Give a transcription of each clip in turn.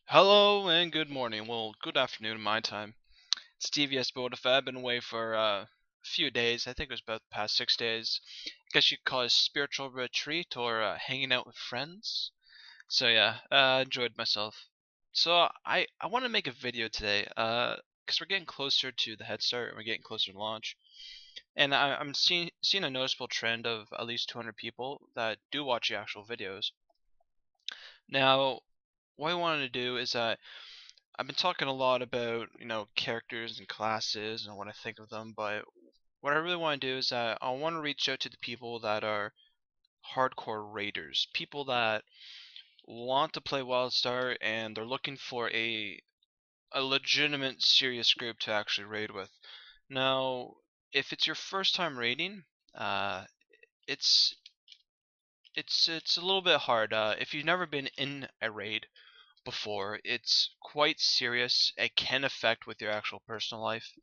Hello and good morning. Well, good afternoon my time. It's DVS Gaming. I've been away for a few days. I think it was about the past 6 days. I guess you could call it a spiritual retreat or hanging out with friends. So yeah, enjoyed myself. So I want to make a video today, because we're getting closer to the head start and we're getting closer to launch. And I'm seeing a noticeable trend of at least 200 people that do watch the actual videos. Now, what I wanted to do is I've been talking a lot about, characters and classes and what I think of them, but what I really want to do is I want to reach out to the people that are hardcore raiders, people that want to play WildStar and they're looking for a legitimate serious group to actually raid with. Now, if it's your first time raiding, it's it's a little bit hard. If you've never been in a raid before, it's quite serious. It can affect with your actual personal life.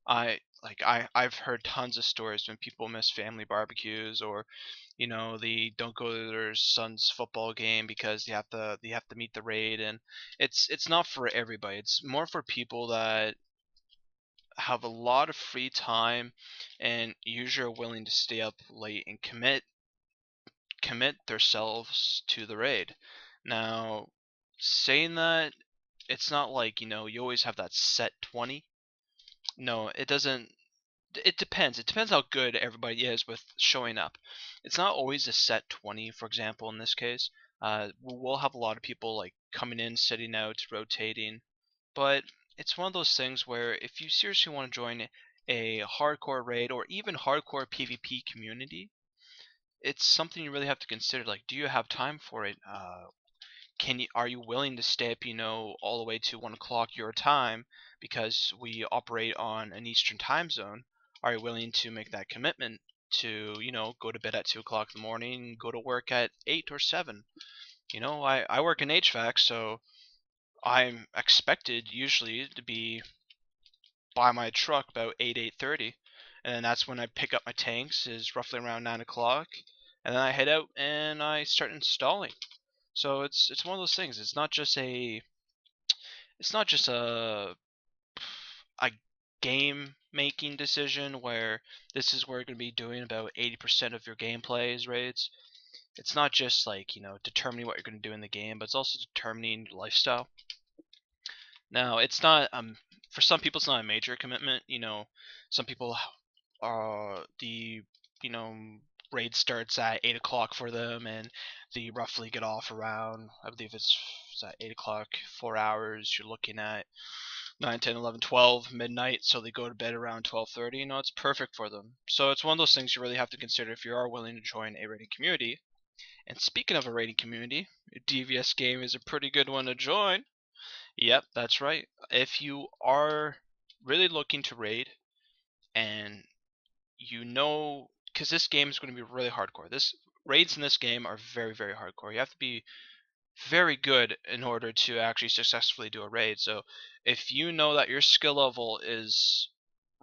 I've heard tons of stories when people miss family barbecues, or they don't go to their son's football game because they have to meet the raid. And it's not for everybody. It's more for people that have a lot of free time and usually are willing to stay up late and commit themselves to the raid. Now, saying that, it's not like, you always have that set 20. No, it doesn't. It depends. It depends how good everybody is with showing up. It's not always a set 20. For example, in this case, we'll have a lot of people like coming in, sitting out, rotating. But it's one of those things where if you seriously want to join a hardcore raid or even hardcore PvP community, it's something you really have to consider. Like, do you have time for it? Are you willing to stay up, all the way to 1 o'clock your time because we operate on an Eastern time zone? Are you willing to make that commitment to, go to bed at 2 o'clock in the morning, go to work at 8 or 7? I work in HVAC, so I'm expected usually to be by my truck about 8:30, and then that's when I pick up my tanks is roughly around 9 o'clock, and then I head out and I start installing. So it's one of those things. It's not just a game making decision where this is where you're going to be doing about 80% of your gameplay is raids. It's not just like, determining what you're going to do in the game, but it's also determining your lifestyle. Now, it's not for some people it's not a major commitment. Some people the you know raid starts at 8 o'clock for them, and they roughly get off around, I believe it's at 8 o'clock, 4 hours. You're looking at 9, 10, 11, 12 midnight, so they go to bed around 12:30. It's perfect for them. So it's one of those things you really have to consider if you are willing to join a raiding community. And speaking of a raiding community, DVS Game is a pretty good one to join. Yep, that's right. If you are really looking to raid, and because this game is going to be really hardcore. This raids in this game are very, very hardcore. You have to be very good in order to actually successfully do a raid. So if you know that your skill level is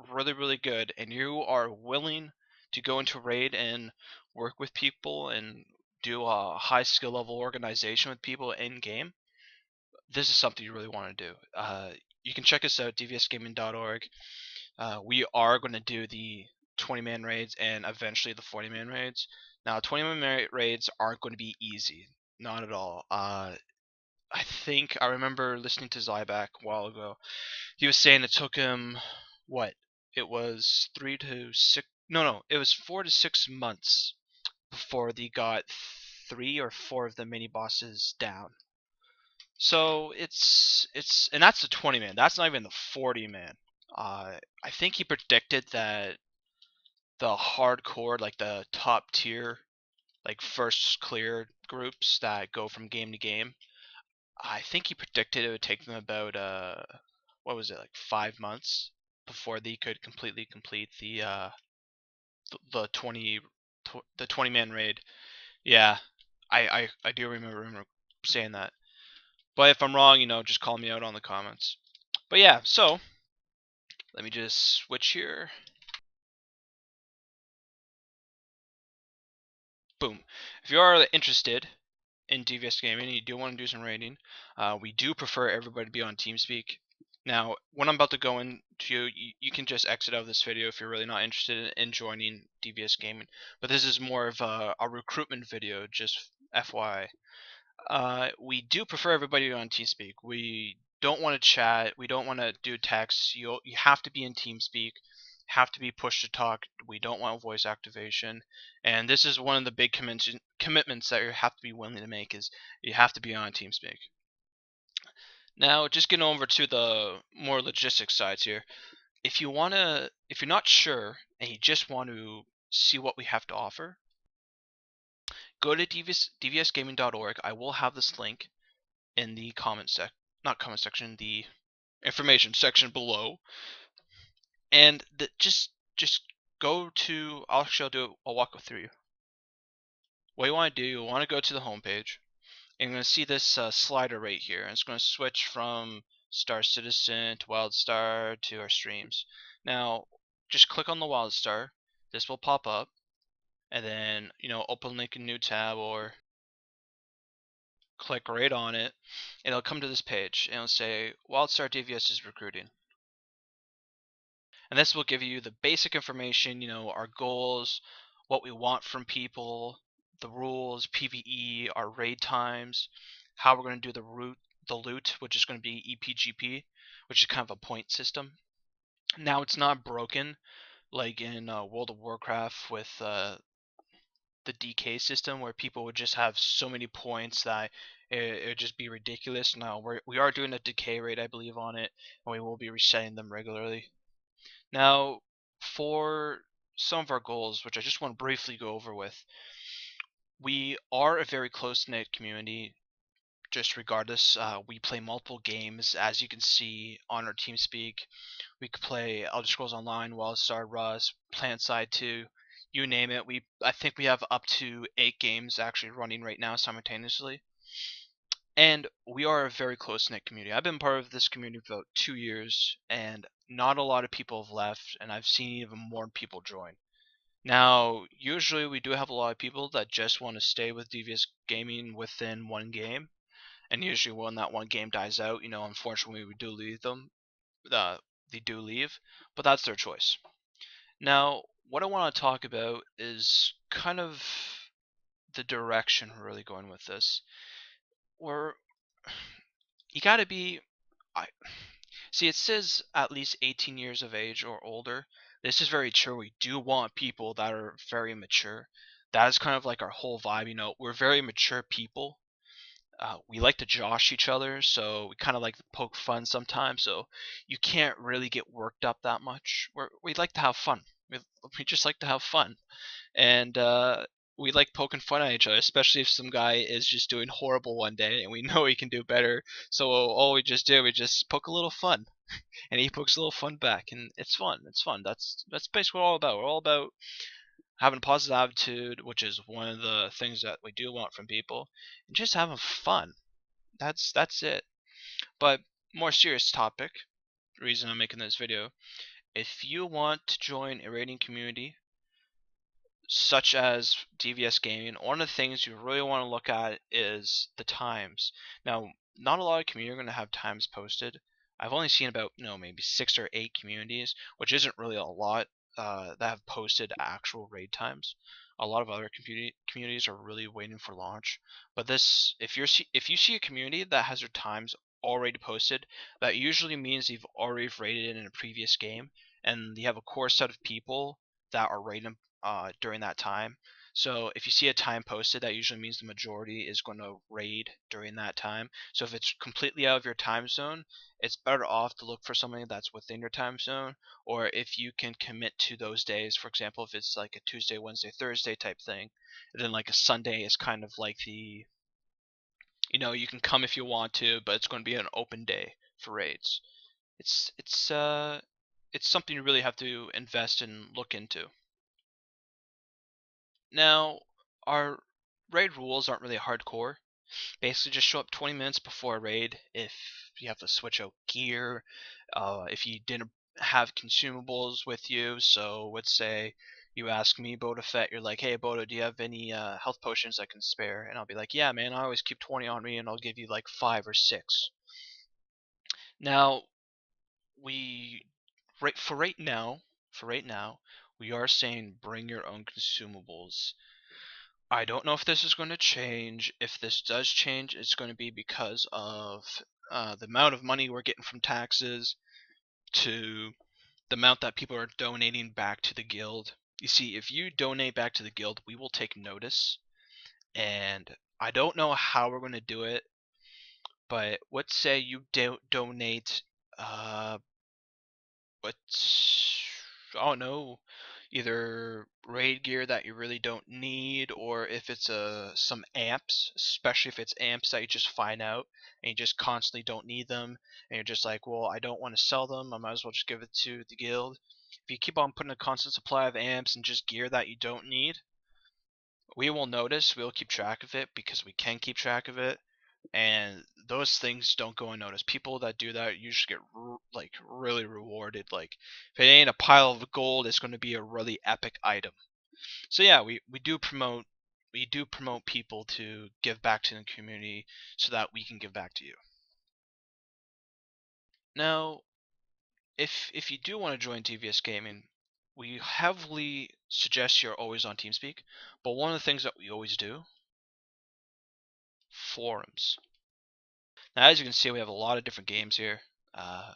really, really good and you are willing to go into a raid and work with people and do a high skill level organization with people in game, this is something you really want to do. You can check us out, dvsgaming.org. We are going to do the 20-man raids and eventually the 40-man raids. Now, 20-man raids aren't going to be easy, not at all. I think I remember listening to Zyback a while ago. He was saying it took him what? It was 3 to 6. No, it was 4 to 6 months before they got 3 or 4 of the mini bosses down. So and that's the 20-man. That's not even the 40-man. I think he predicted that the hardcore, like the top tier, like first clear groups that go from game to game, I think he predicted it would take them about what was it, like 5 months before they could completely complete the 20-man raid. Yeah, I do remember saying that. But if I'm wrong, just call me out on the comments. But yeah, so let me just switch here. Boom. If you are interested, in DVS Gaming and you do want to do some raiding, we do prefer everybody to be on Teamspeak. Now, what I'm about to go into, you can just exit out of this video if you're really not interested in joining DVS Gaming. But this is more of a recruitment video, just FYI. We do prefer everybody on Teamspeak. We don't want to chat. We don't want to do text. You have to be in Teamspeak. Have to be push to talk. We don't want voice activation. And this is one of the big commitments that you have to be willing to make, is you have to be on Teamspeak. Now, just getting over to the more logistics sides here. If you're not sure and you just want to see what we have to offer, go to dvsgaming.org. I will have this link in the the information section below. And just go to, I'll walk through you. What you want to do, you want to go to the home page. And you're going to see this slider right here. And it's going to switch from Star Citizen to WildStar to our streams. Now, just click on the WildStar. This will pop up. And then, open link in new tab or click right on it. And it'll come to this page. And it'll say, WildStar DVS is recruiting. And this will give you the basic information, our goals, what we want from people, the rules, PvE, our raid times, how we're going to do the loot, which is going to be EPGP, which is kind of a point system. Now, it's not broken like in World of Warcraft with the DK system, where people would just have so many points that it would just be ridiculous. Now, we are doing a decay rate, I believe, on it, and we will be resetting them regularly. Now, for some of our goals, which I just want to briefly go over with, we are a very close-knit community. Just regardless, we play multiple games, as you can see on our TeamSpeak. We could play Elder Scrolls Online, WildStar, Rust, PlanetSide 2, you name it. I think we have up to 8 games actually running right now simultaneously. And we are a very close-knit community. I've been part of this community for about 2 years, and not a lot of people have left, and I've seen even more people join. Now, usually we do have a lot of people that just want to stay with DVS Gaming within one game, and usually when that one game dies out, unfortunately we do leave them. They do leave, but that's their choice. Now, what I want to talk about is kind of the direction we're really going with this. You gotta be, see, it says at least 18 years of age or older. This is very true. We do want people that are very mature. That is kind of like our whole vibe. We're very mature people. We like to josh each other, so we kind of like to poke fun sometimes. So you can't really get worked up that much. We like to have fun. We just like to have fun, and we like poking fun at each other, especially if some guy is just doing horrible one day and we know he can do better. So all we just poke a little fun, and he pokes a little fun back, and it's fun. It's fun. That's basically what we're all about. We're all about having a positive attitude, which is one of the things that we do want from people, and just having fun. That's it. But more serious topic, the reason I'm making this video, if you want to join a raiding community such as DVS Gaming, one of the things you really want to look at is the times. Now, not a lot of community are going to have times posted. I've only seen about maybe 6 or 8 communities, which isn't really a lot, that have posted actual raid times. A lot of other communities are really waiting for launch. But this, if you see a community that has their times already posted, that usually means they've already raided in a previous game, and you have a core set of people that are raiding during that time. So if you see a time posted, that usually means the majority is going to raid during that time. So if it's completely out of your time zone, it's better off to look for something that's within your time zone, or if you can commit to those days. For example, if it's like a Tuesday, Wednesday, Thursday type thing, and then like a Sunday is kind of like the, you can come if you want to, but it's going to be an open day for raids. It's something you really have to invest and look into. Now, our raid rules aren't really hardcore. Basically, just show up 20 minutes before a raid if you have to switch out gear, if you didn't have consumables with you. So let's say you ask me, Boda Fett, you're like, hey, Boda, do you have any health potions I can spare? And I'll be like, yeah, man, I always keep 20 on me, and I'll give you like 5 or 6. Now, we for right now, we are saying bring your own consumables. I don't know if this is going to change. If this does change, it's going to be because of the amount of money we're getting from taxes to the amount that people are donating back to the guild. You see, if you donate back to the guild, we will take notice. And I don't know how we're going to do it, but let's say you donate what I don't know, either raid gear that you really don't need, or if it's some amps, especially if it's amps that you just find out and you just constantly don't need them, and you're just like, well, I don't want to sell them, I might as well just give it to the guild. If you keep on putting a constant supply of amps and just gear that you don't need, we will notice, we'll keep track of it because we can keep track of it, and those things don't go unnoticed. People that do that usually get like really rewarded. Like if it ain't a pile of gold, it's going to be a really epic item. So yeah, we do promote people to give back to the community so that we can give back to you. Now, if you do want to join DVS Gaming, we heavily suggest you're always on Teamspeak, but one of the things that we always do, forums. Now, as you can see, we have a lot of different games here, uh,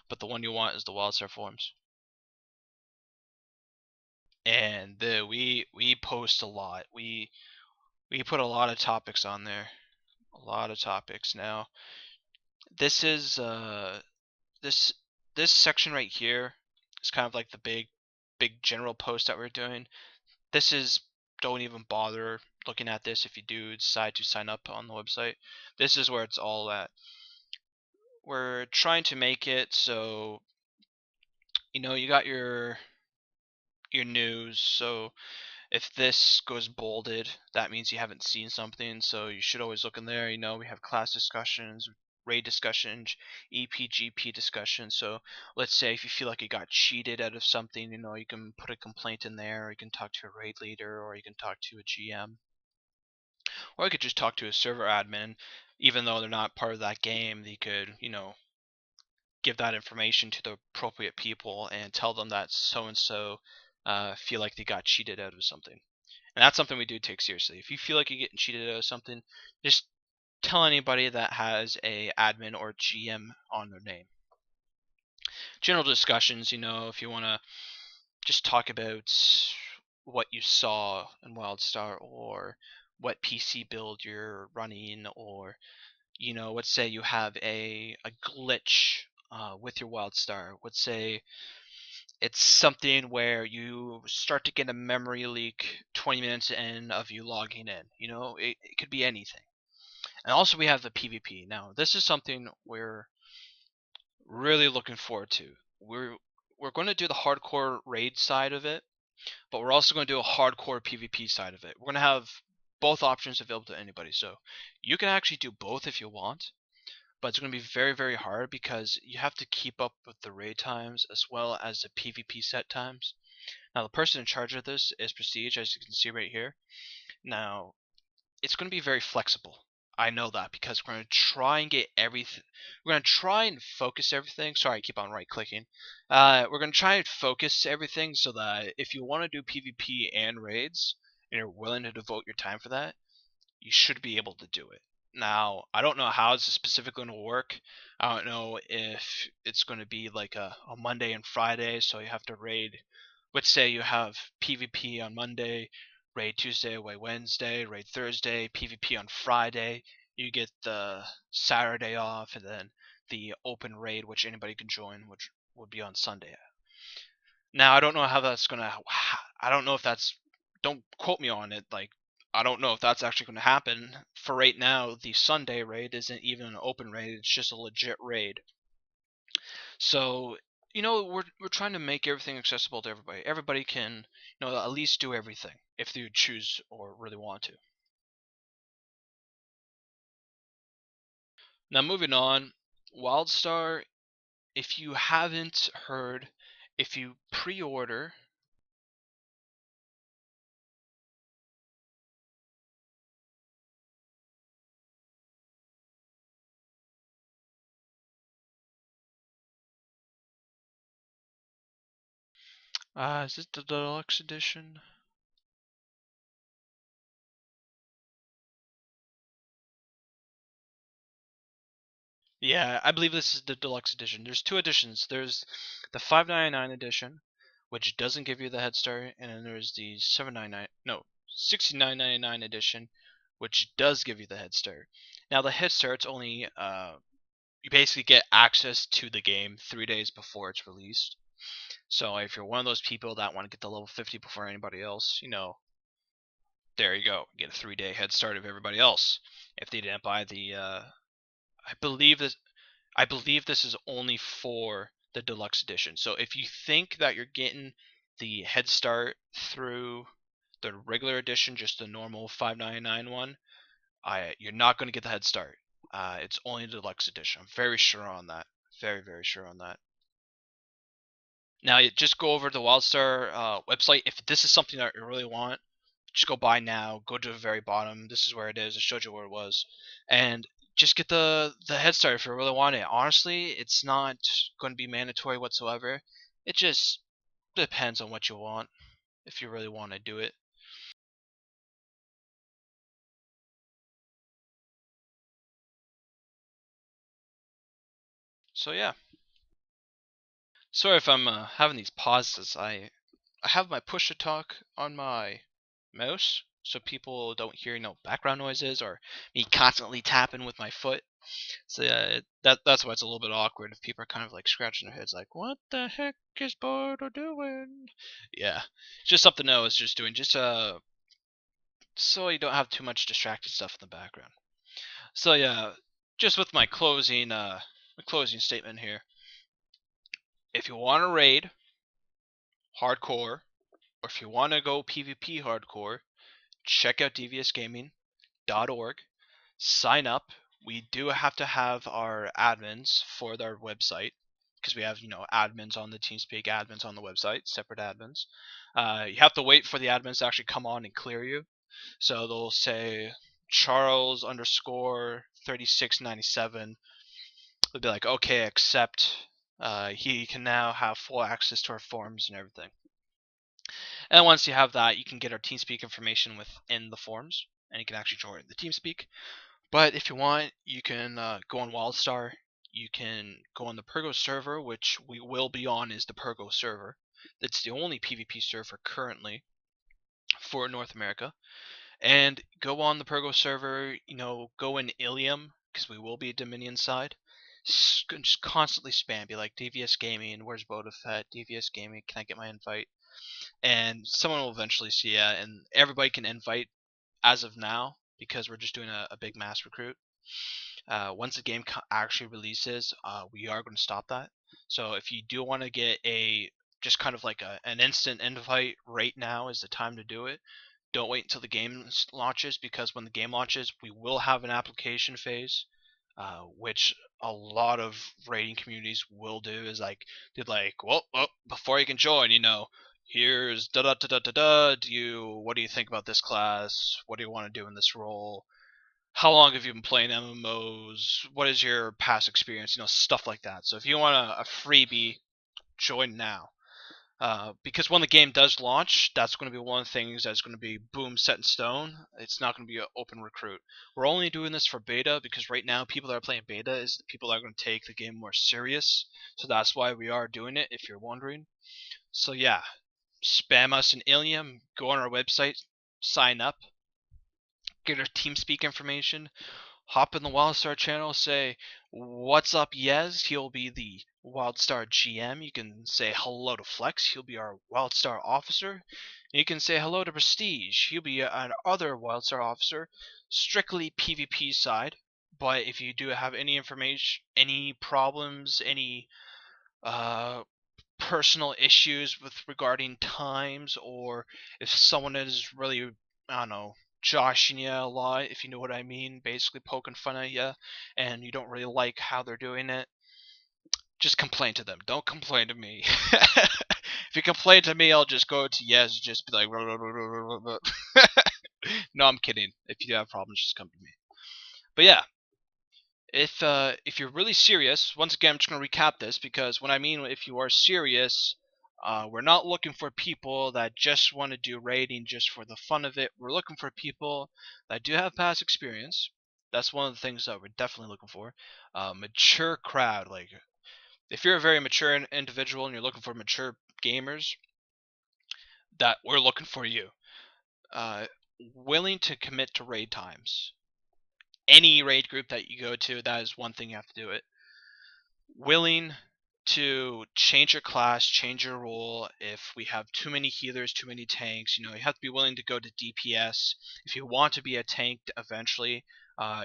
but the one you want is the WildStar Forums. And we post a lot. We put a lot of topics on there, a lot of topics. Now, this is this section right here is kind of like the big general post that we're doing. This is Don't even bother looking at this if you do decide to sign up on the website. This is where it's all at. We're trying to make it so you got your news. So if this goes bolded, that means you haven't seen something. So you should always look in there. We have class discussions, raid discussions, EPGP discussions. So let's say if you feel like you got cheated out of something, you can put a complaint in there. Or you can talk to a raid leader, or you can talk to a GM, or you could just talk to a server admin. Even though they're not part of that game, they could, give that information to the appropriate people and tell them that so and so feel like they got cheated out of something. And that's something we do take seriously. If you feel like you're getting cheated out of something, just tell anybody that has a admin or GM on their name. General discussions, if you want to just talk about what you saw in WildStar, or what PC build you're running, or let's say you have a glitch with your WildStar. Let's say it's something where you start to get a memory leak 20 minutes in of you logging in. It could be anything. And also we have the PvP. Now, this is something we're really looking forward to. We're going to do the hardcore raid side of it, but we're also going to do a hardcore PvP side of it. We're going to have both options available to anybody. So you can actually do both if you want, but it's going to be very, very hard because you have to keep up with the raid times as well as the PvP set times. Now, the person in charge of this is Prestige, as you can see right here. Now, it's going to be very flexible. I know that because we're going to try and get everything. We're going to try and focus everything. Sorry, I keep on right clicking. We're going to try and focus everything so that if you want to do PvP and raids and you're willing to devote your time for that, you should be able to do it. Now, I don't know how it's specifically going to work. I don't know if it's going to be like a Monday and Friday, so you have to raid. Let's say you have PvP on Monday, raid Tuesday, raid Wednesday, raid Thursday, PvP on Friday. You get the Saturday off, and then the open raid, which anybody can join, which would be on Sunday. Now, I don't know how that's going to. I don't know if that's. Don't quote me on it. Like, I don't know if that's actually going to happen. For right now, the Sunday raid isn't even an open raid, it's just a legit raid. So, we're trying to make everything accessible to everybody. Everybody can, at least do everything if they choose or really want to. Now, moving on, WildStar, if you haven't heard, if you pre-order Is it the deluxe edition? Yeah, I believe this is the deluxe edition. There's two editions. There's the 599 edition, which doesn't give you the head start, and then there's the 799 no 69.99 edition, which does give you the head start. Now the head start's only you basically get access to the game 3 days before it's released. So if you're one of those people that want to get to level 50 before anybody else, there you go, get a 3-day head start of everybody else. If they didn't buy the, I believe this is only for the deluxe edition. So if you think that you're getting the head start through the regular edition, just the normal 599 one, you're not going to get the head start. It's only the deluxe edition. I'm very sure on that. Very, very sure on that. Now, just go over to the WildStar website. If this is something that you really want, just go buy now. Go to the very bottom. This is where it is. I showed you where it was, and just get the head start if you really want it. Honestly, it's not going to be mandatory whatsoever. It just depends on what you want. If you really want to do it. So yeah. Sorry if I'm having these pauses. I have my push to talk on my mouse so people don't hear background noises or me constantly tapping with my foot. So yeah, that's why it's a little bit awkward if people are kind of like scratching their heads like, what the heck is Bodo doing? Yeah, it's just something I was just doing, just so you don't have too much distracted stuff in the background. So yeah, just with my closing statement here. If you want to raid hardcore, or if you want to go PvP hardcore, check out dvsgaming.org. Sign up. We do have to have our admins for our website because we have admins on the Teamspeak, admins on the website, separate admins. You have to wait for the admins to actually come on and clear you. So they'll say Charles underscore 3697. They'll be like, okay, accept. He can now have full access to our forums and everything. And once you have that, you can get our TeamSpeak information within the forums, and you can actually join the TeamSpeak. But if you want, you can go on WildStar. You can go on the Pergo server, which we will be on is the Pergo server. It's the only PvP server currently for North America. And go on the Pergo server, go in Ilium, because we will be a Dominion side. Just constantly spam, be like, DVS Gaming, where's Bodafet? DVS Gaming, can I get my invite? And someone will eventually see it, and everybody can invite as of now, because we're just doing a big mass recruit. Once the game actually releases, we are going to stop that. So if you do want to get just kind of like an instant invite right now is the time to do it. Don't wait until the game launches, because when the game launches, we will have an application phase, which a lot of raiding communities will do. Is like they're like, well, before you can join, here's da da da da da da. What do you think about this class? What do you want to do in this role? How long have you been playing MMOs? What is your past experience? Stuff like that. So if you want a freebie, join now. Because when the game does launch, that's going to be one of the things that's going to be boom set in stone. It's not going to be an open recruit. We're only doing this for beta because right now people that are playing beta is the people that are going to take the game more serious. So that's why we are doing it, if you're wondering. So yeah, spam us in Ilium, go on our website, sign up, get our TeamSpeak information, hop in the WildStar channel, say, what's up, Yez? He'll be the WildStar GM. You can say hello to Flex. He'll be our WildStar officer. You can say hello to Prestige. He'll be our other WildStar officer, strictly PvP side. But if you do have any information, any problems, any uh, personal issues with regarding times, or if someone is really, I don't know, joshing you a lot, if you know what I mean, basically poking fun at you, and you don't really like how they're doing it, just complain to them. Don't complain to me. If you complain to me, I'll just go to yes, just be like, no, I'm kidding. If you have problems, just come to me. But yeah, if you're really serious, once again, I'm just gonna recap this because when I mean if you are serious, We're not looking for people that just want to do raiding just for the fun of it. We're looking for people that do have past experience. That's one of the things that we're definitely looking for. Mature crowd. Like, if you're a very mature individual and you're looking for mature gamers, that we're looking for you. Willing to commit to raid times. Any raid group that you go to, that is one thing you have to do it. Willing to change your class, change your role. If we have too many healers, too many tanks, you have to be willing to go to DPS. If you want to be a tank eventually,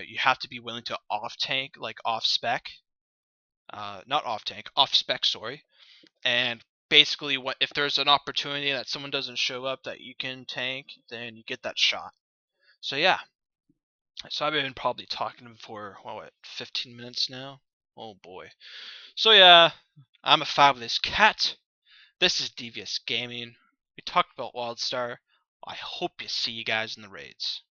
you have to be willing to off tank, like off spec. Not off tank, off spec, sorry. And basically, if there's an opportunity that someone doesn't show up that you can tank, then you get that shot. So yeah. So I've been probably talking for 15 minutes now. Oh boy. So yeah, I'm a fabulous cat. This is DVS Gaming. We talked about WildStar. I hope you see you guys in the raids.